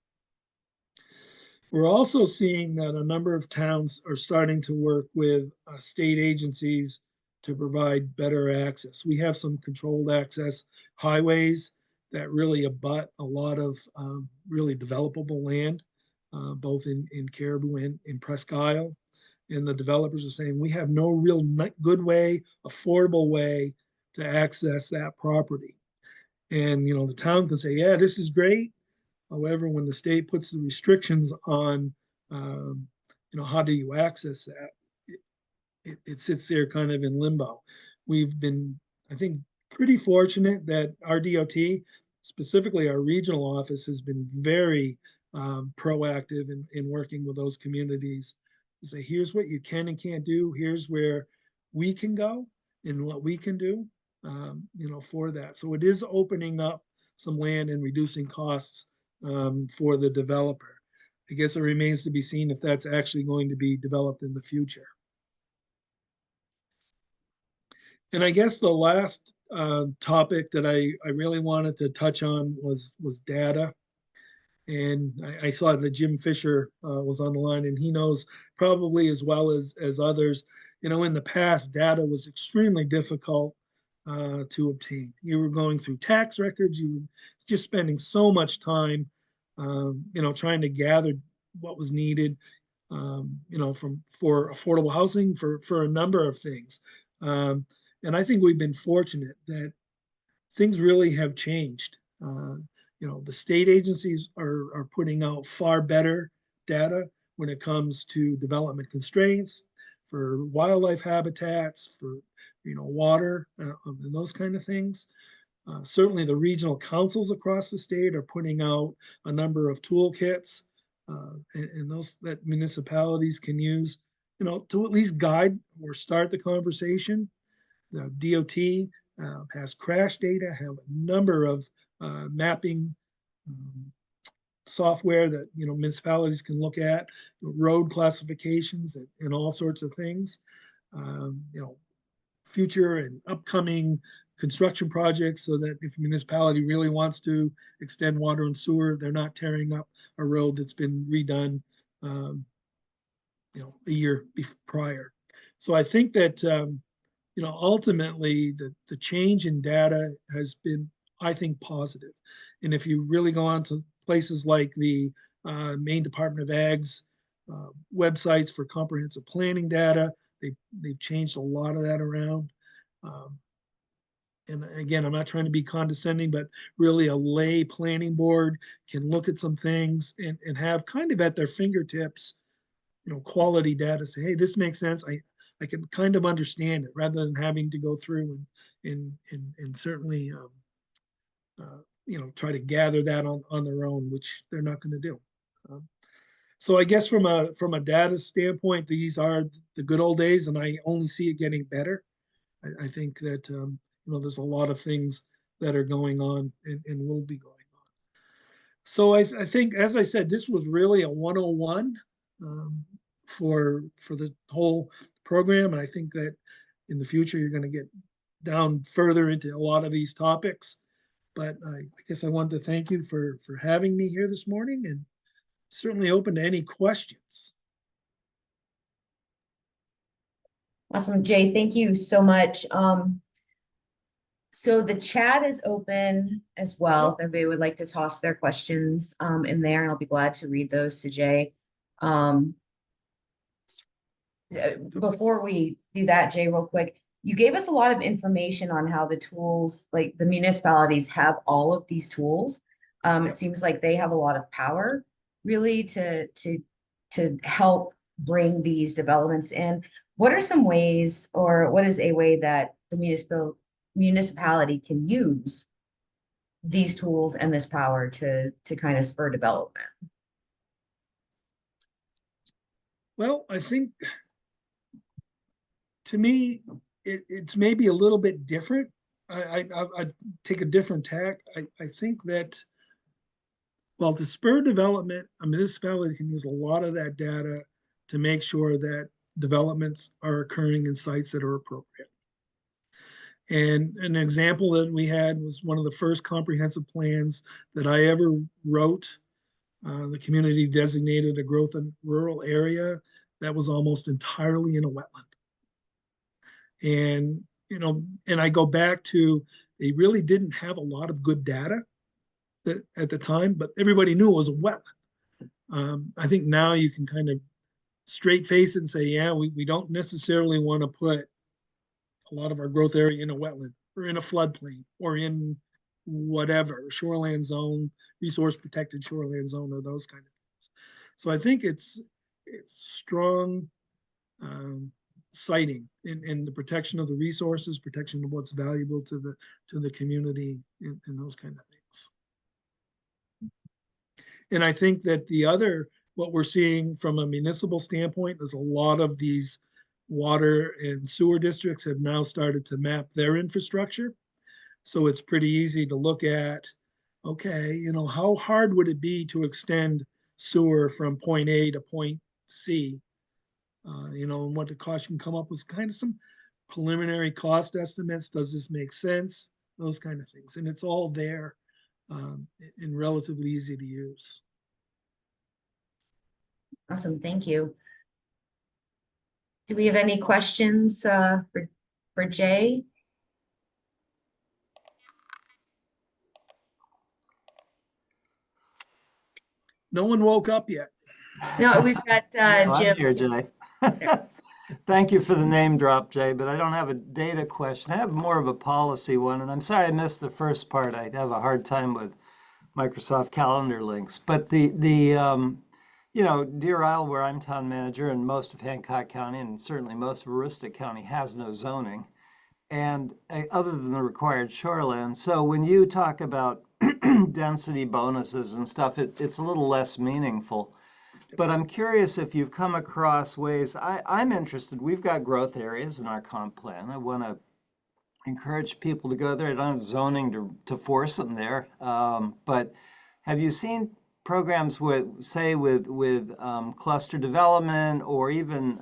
We're also seeing that a number of towns are starting to work with state agencies to provide better access. We have some controlled access highways that really abut a lot of really developable land, both in Caribou and in Presque Isle. And the developers are saying, we have no real good way, affordable way to access that property. And, you know, the town can say, yeah, this is great. However, when the state puts the restrictions on, you know, how do you access that? It sits there kind of in limbo. We've been, I think, pretty fortunate that our DOT, specifically our regional office, has been very proactive in working with those communities to say, here's what you can and can't do. Here's where we can go and what we can do, you know, for that. So it is opening up some land and reducing costs for the developer. I guess it remains to be seen if that's actually going to be developed in the future. And I guess the last topic that I really wanted to touch on was data. And I saw that Jim Fisher was on the line, and he knows probably as well as others, you know, in the past, data was extremely difficult to obtain. You were going through tax records, you were just spending so much time, you know, trying to gather what was needed, you know, for affordable housing, for a number of things. And I think we've been fortunate that things really have changed. You know, the state agencies are putting out far better data when it comes to development constraints, for wildlife habitats, for, you know, water, and those kind of things. Certainly the regional councils across the state are putting out a number of toolkits, and those that municipalities can use, you know, to at least guide or start the conversation. The DOT has crash data, have a number of mapping software that, you know, municipalities can look at, road classifications and all sorts of things. You know, future and upcoming construction projects, so that if a municipality really wants to extend water and sewer, they're not tearing up a road that's been redone, you know, a year prior. So I think that, you know, ultimately the change in data has been, I think, positive. And if you really go on to places like the Maine Department of Ag's websites for comprehensive planning data, they've changed a lot of that around. And again, I'm not trying to be condescending, but really a lay planning board can look at some things and have kind of at their fingertips, you know, quality data, say, hey, this makes sense. I can kind of understand it, rather than having to go through and certainly, you know, try to gather that on their own, which they're not going to do. So I guess from a data standpoint, these are the good old days, and I only see it getting better. I think that, you know, there's a lot of things that are going on and will be going on. So I think, as I said, this was really a 101 for the whole program. And I think that in the future, you're going to get down further into a lot of these topics. But I guess I wanted to thank you for having me here this morning, and certainly open to any questions. Awesome, Jay. Thank you so much. So the chat is open as well. If everybody would like to toss their questions in there, and I'll be glad to read those to Jay. Before we do that, Jay, real quick, you gave us a lot of information on how the tools, like the municipalities have all of these tools. It seems like they have a lot of power really to help bring these developments in. What are some ways, or what is a way that the municipality can use these tools and this power to kind of spur development? Well, I think to me, it's maybe a little bit different. I take a different tack. I think that, well, to spur development, a municipality can use a lot of that data to make sure that developments are occurring in sites that are appropriate. And an example that we had was one of the first comprehensive plans that I ever wrote. The community designated a growth in rural area that was almost entirely in a wetland. And, you know, and I go back to, they really didn't have a lot of good data that, at the time, but everybody knew it was a wetland. I think now you can kind of straight face it and say, yeah, we don't necessarily want to put a lot of our growth area in a wetland or in a floodplain or in whatever, shoreland zone, resource protected shoreland zone, or those kind of things. So I think it's strong citing in the protection of the resources, protection of what's valuable to the community, and those kind of things. And I think that what we're seeing from a municipal standpoint is a lot of these water and sewer districts have now started to map their infrastructure. So it's pretty easy to look at, okay, you know, how hard would it be to extend sewer from point A to point C? You know, and what the cost can come up with, kind of some preliminary cost estimates. Does this make sense? Those kind of things. And it's all there and relatively easy to use. Awesome, thank you. Do we have any questions for Jay? No one woke up yet. No, we've got No, Jim. I'm here, Jay. Thank you for the name drop, Jay, but I don't have a data question. I have more of a policy one, and I'm sorry I missed the first part. I have a hard time with Microsoft Calendar links. But you know, Deer Isle, where I'm town manager, and most of Hancock County, and certainly most of Aroostook County, has no zoning, and other than the required shoreland. So when you talk about density bonuses and stuff, it's a little less meaningful. But I'm curious if you've come across ways. I'm interested. We've got growth areas in our comp plan. I want to encourage people to go there. I don't have zoning to force them there. But have you seen programs with, say, with cluster development, or even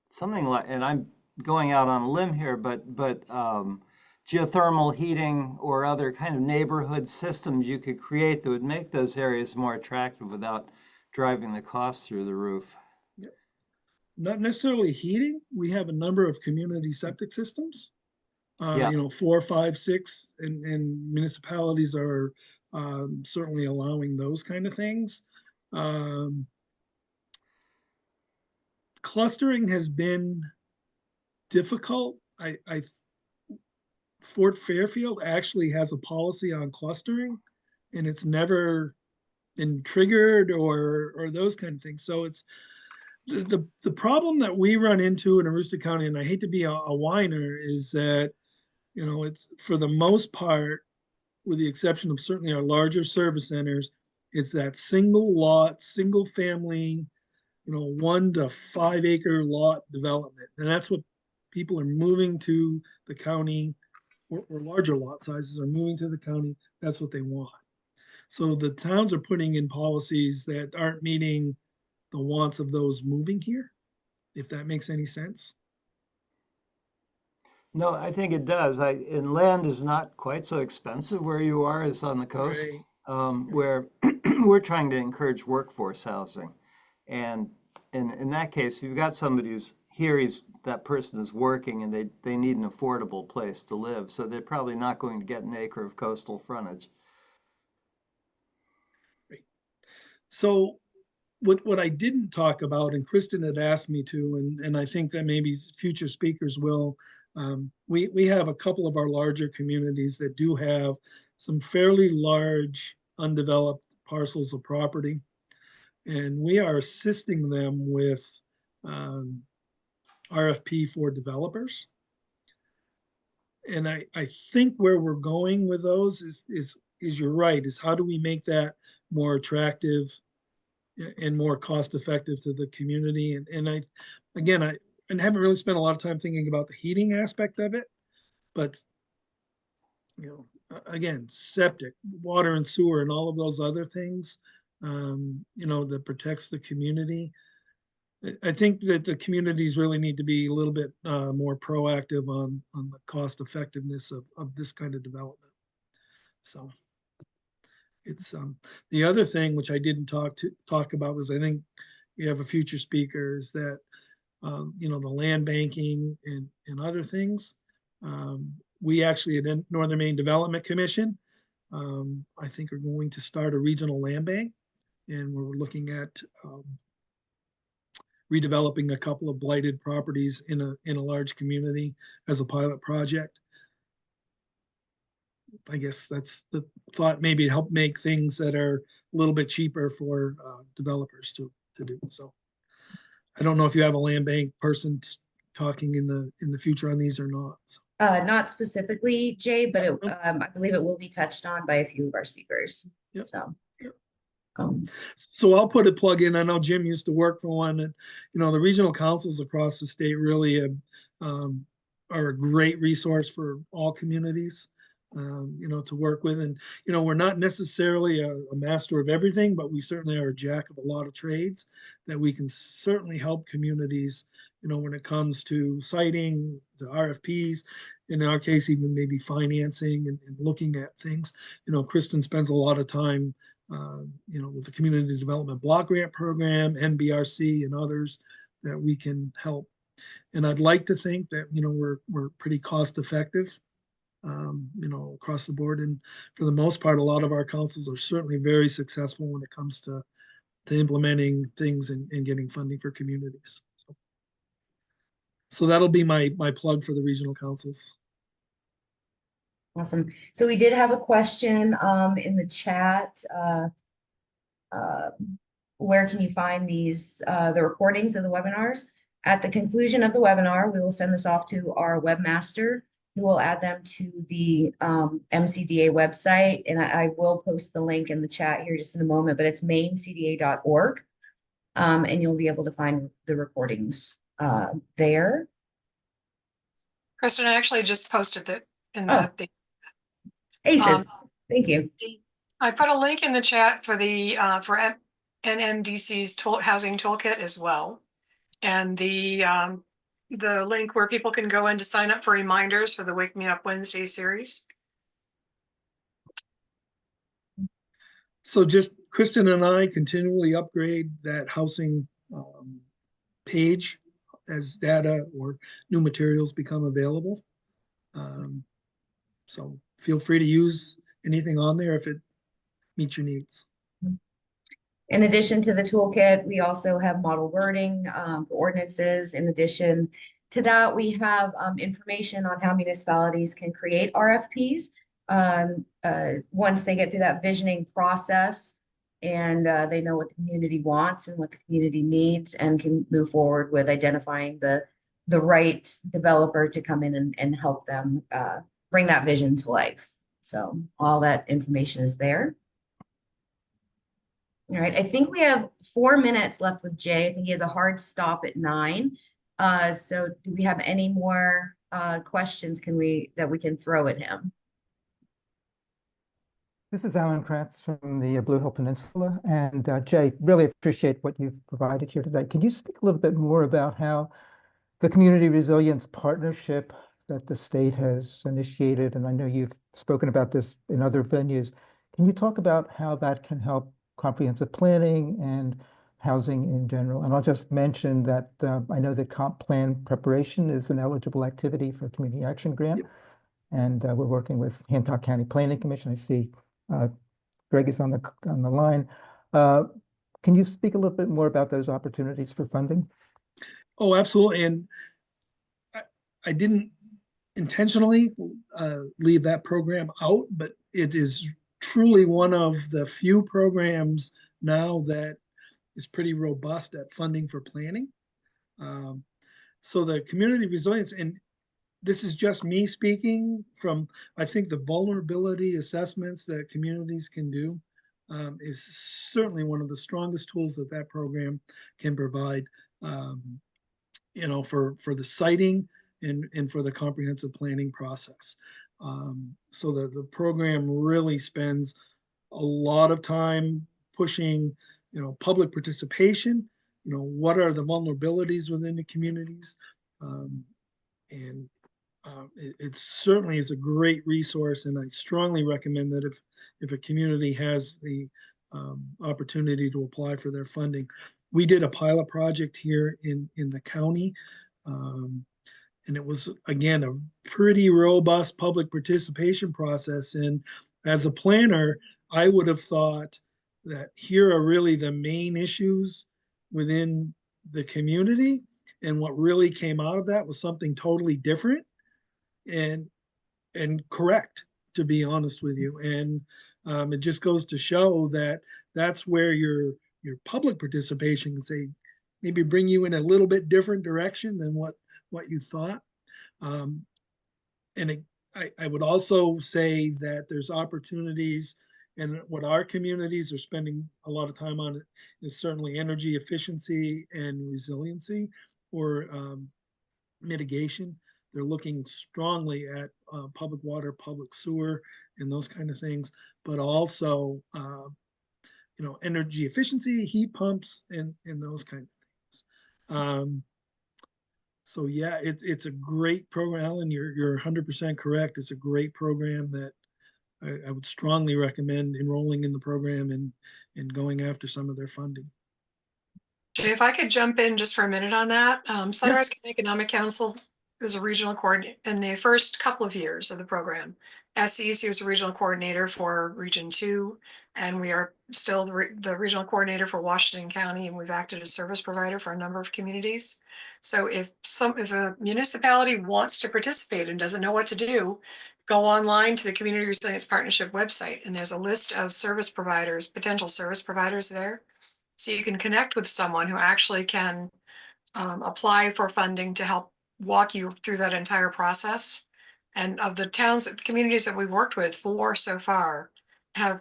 something like, and I'm going out on a limb here, but geothermal heating or other kind of neighborhood systems you could create that would make those areas more attractive without driving the cost through the roof? Not necessarily heating. We have a number of community septic systems. Yeah. You know, 4, 5, 6, and municipalities are certainly allowing those kind of things. Clustering has been difficult. Fort Fairfield actually has a policy on clustering, and it's never been triggered or those kind of things. So it's the problem that we run into in Aroostook County, and I hate to be a whiner, is that, you know, it's for the most part, with the exception of certainly our larger service centers, it's that single lot, single family, you know, 1 to 5 acre lot development. And that's what people are moving to the county, or larger lot sizes are moving to the county. That's what they want. So the towns are putting in policies that aren't meeting the wants of those moving here, if that makes any sense. No, I think it does. And land is not quite so expensive where you are as on the coast, where we're trying to encourage workforce housing. And in that case, if you've got somebody who's here, that person is working, and they need an affordable place to live. So they're probably not going to get an acre of coastal frontage. So what I didn't talk about, and Kristen had asked me to, and I think that maybe future speakers will, we have a couple of our larger communities that do have some fairly large undeveloped parcels of property, and we are assisting them with RFP for developers. And I think where we're going with those is you're right, is how do we make that more attractive and more cost effective to the community. And I haven't really spent a lot of time thinking about the heating aspect of it, but again, septic, water and sewer and all of those other things, that protects the community. I think that the communities really need to be a little bit more proactive on the cost effectiveness of this kind of development. So it's the other thing which I didn't talk about was, I think you have a future speaker, is that the land banking and other things. We actually at Northern Maine Development Commission, I think are going to start a regional land bank, and we're looking at redeveloping a couple of blighted properties in a large community as a pilot project. I guess that's the thought, maybe help make things that are a little bit cheaper for developers to do. So I don't know if you have a land bank person talking in the future on these or not. So. Not specifically, Jay, but I believe it will be touched on by a few of our speakers. Yep. So. Yep. Um, So I'll put a plug in. I know Jim used to work for one, and the regional councils across the state really are a great resource for all communities, to work with. And we're not necessarily a master of everything, but we certainly are a jack of a lot of trades that we can certainly help communities. When it comes to siting, the RFPs, in our case, even maybe financing and looking at things. Kristen spends a lot of time. With the Community Development Block Grant Program, NBRC, and others that we can help. And I'd like to think that we're pretty cost effective, across the board. And for the most part, a lot of our councils are certainly very successful when it comes to implementing things and getting funding for communities. So that'll be my plug for the regional councils. Awesome. So we did have a question in the chat. Where can you find these the recordings of the webinars? At the conclusion of the webinar, we will send this off to our webmaster, who will add them to the MCDA website. And I will post the link in the chat here just in a moment, but it's maincda.org. And you'll be able to find the recordings there. Kristen, I actually just posted it in the thing. Aces. Thank you. I put a link in the chat for the NMDC's housing toolkit as well, and the link where people can go in to sign up for reminders for the Wake Me Up Wednesday series. So just Kristen and I continually upgrade that housing page as data or new materials become available. So feel free to use anything on there if it meets your needs. In addition to the toolkit, we also have model wording for ordinances. In addition to that, we have information on how municipalities can create RFPs once they get through that visioning process and they know what the community wants and what the community needs, and can move forward with identifying the right developer to come in and help them bring that vision to life. So all that information is there. All right, I think we have 4 minutes left with Jay. I think he has a hard stop at 9. So do we have any more questions that we can throw at him? This is Alan Kratz from the Blue Hill Peninsula. And Jay, really appreciate what you've provided here today. Can you speak a little bit more about how the Community Resilience Partnership that the state has initiated, and I know you've spoken about this in other venues, can you talk about how that can help comprehensive planning and housing in general? And I'll just mention that I know that comp plan preparation is an eligible activity for a community action grant. Yep. And we're working with Hancock County Planning Commission. I see Greg is on the line. Can you speak a little bit more about those opportunities for funding? Oh, absolutely. And I didn't intentionally leave that program out, but it is truly one of the few programs now that is pretty robust at funding for planning. So the community resilience, and this is just me speaking from, I think, the vulnerability assessments that communities can do is certainly one of the strongest tools that that program can provide, for the siting and for the comprehensive planning process. So the program really spends a lot of time pushing, public participation, what are the vulnerabilities within the communities. And it certainly is a great resource, and I strongly recommend that if a community has the opportunity to apply for their funding. We did a pilot project here in the county, and it was, again, a pretty robust public participation process. And as a planner, I would have thought that here are really the main issues within the community. And what really came out of that was something totally different and correct, to be honest with you. And it just goes to show that that's where your public participation can say, maybe bring you in a little bit different direction than what you thought. I would also say that there's opportunities, and what our communities are spending a lot of time on is certainly energy efficiency and resiliency, or mitigation. They're looking strongly at public water, public sewer, and those kind of things, but also energy efficiency, heat pumps, and those kind of things. So yeah, it's a great program, Alan. You're 100% correct. It's a great program that I would strongly recommend enrolling in the program and going after some of their funding. Jay, if I could jump in just for a minute on that. Sunrise County Economic Council is a regional coordinator in the first couple of years of the program. SCEC was a regional coordinator for Region 2, and we are still the regional coordinator for Washington County, and we've acted as service provider for a number of communities. So if a municipality wants to participate and doesn't know what to do, go online to the Community Resilience Partnership website, and there's a list of service providers, potential service providers there. So you can connect with someone who actually can apply for funding to help walk you through that entire process. And of the towns, the communities that we've worked with, 4 so far have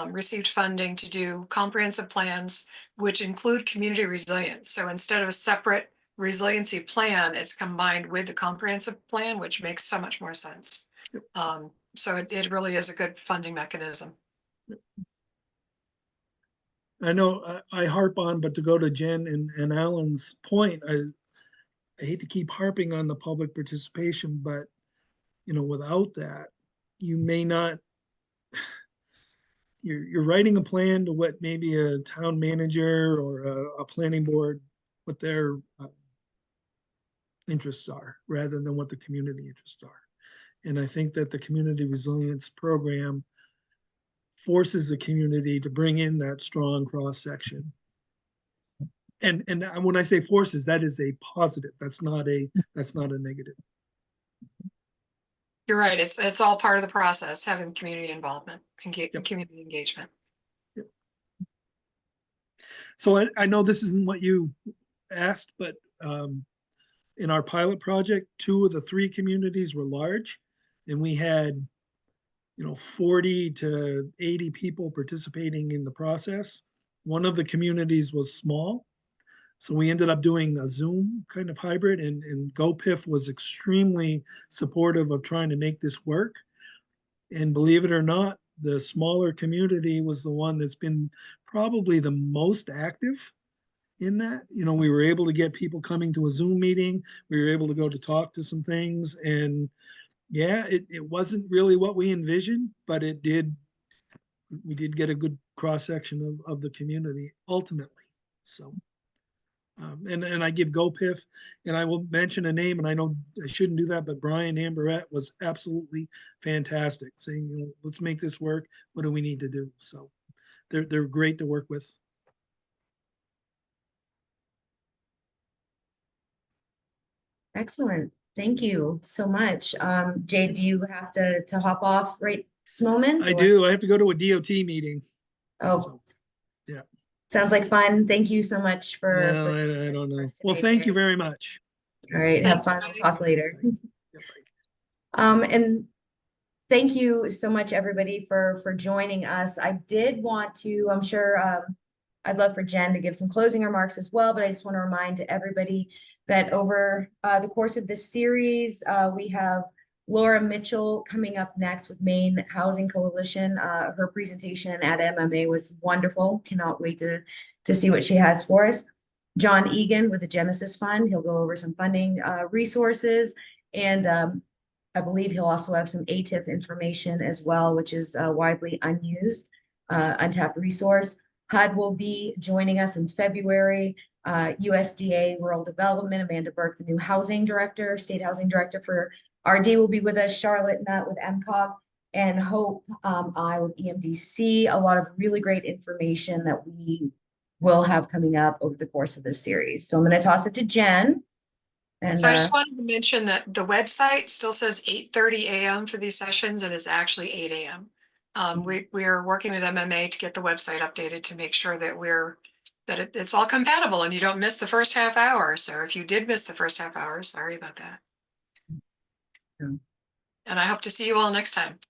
received funding to do comprehensive plans, which include community resilience. So instead of a separate resiliency plan, it's combined with the comprehensive plan, which makes so much more sense. So it really is a good funding mechanism. I know I harp on, but to go to Jen and Alan's point, I hate to keep harping on the public participation, but without that, you may not. You're writing a plan to what maybe a town manager or a planning board, what their interests are, rather than what the community interests are. And I think that the community resilience program forces the community to bring in that strong cross section. And when I say forces, that is a positive. That's not a negative. You're right. It's all part of the process, having community involvement and community engagement. Yep. So I know this isn't what you asked, but in our pilot project, 2 of the 3 communities were large, and we had 40 to 80 people participating in the process. One of the communities was small, so we ended up doing a Zoom kind of hybrid, and GoPIF was extremely supportive of trying to make this work. And believe it or not, the smaller community was the one that's been probably the most active in that. We were able to get people coming to a Zoom meeting. We were able to go to talk to some things, and yeah, it wasn't really what we envisioned, but we did get a good cross section of the community ultimately. So and I give GoPIF, and I will mention a name, and I know I shouldn't do that, but Brian Amberette was absolutely fantastic, saying, let's make this work. What do we need to do? So they're great to work with. Excellent. Thank you so much. Jay, do you have to hop off right this moment? I do. I have to go to a DOT meeting. Oh, So, yeah. Sounds like fun. Thank you so much for. Well, I don't know. Well, thank you very much. All right. Have fun. We'll talk later. Yep. And thank you so much, everybody, for joining us. I did want to, I'm sure I'd love for Jen to give some closing remarks as well, but I just want to remind everybody that over the course of this series, we have Laura Mitchell coming up next with Maine Housing Coalition. Her presentation at MMA was wonderful. Cannot wait to see what she has for us. John Egan with the Genesis Fund. He'll go over some funding resources, and I believe he'll also have some ATIF information as well, which is widely unused, untapped resource. HUD will be joining us in February. USDA Rural Development, Amanda Burke, the new housing director, state housing director for RD, will be with us. Charlotte Nutt with MCOG, and Hope I with EMDC. A lot of really great information that we will have coming up over the course of this series. So I'm going to toss it to Jen. And So I just wanted to mention that the website still says 8:30 a.m. for these sessions, and it's actually 8 a.m. We are working with MMA to get the website updated to make sure that it's all compatible and you don't miss the first half hour. So if you did miss the first half hour, sorry about that. Yeah. And I hope to see you all next time.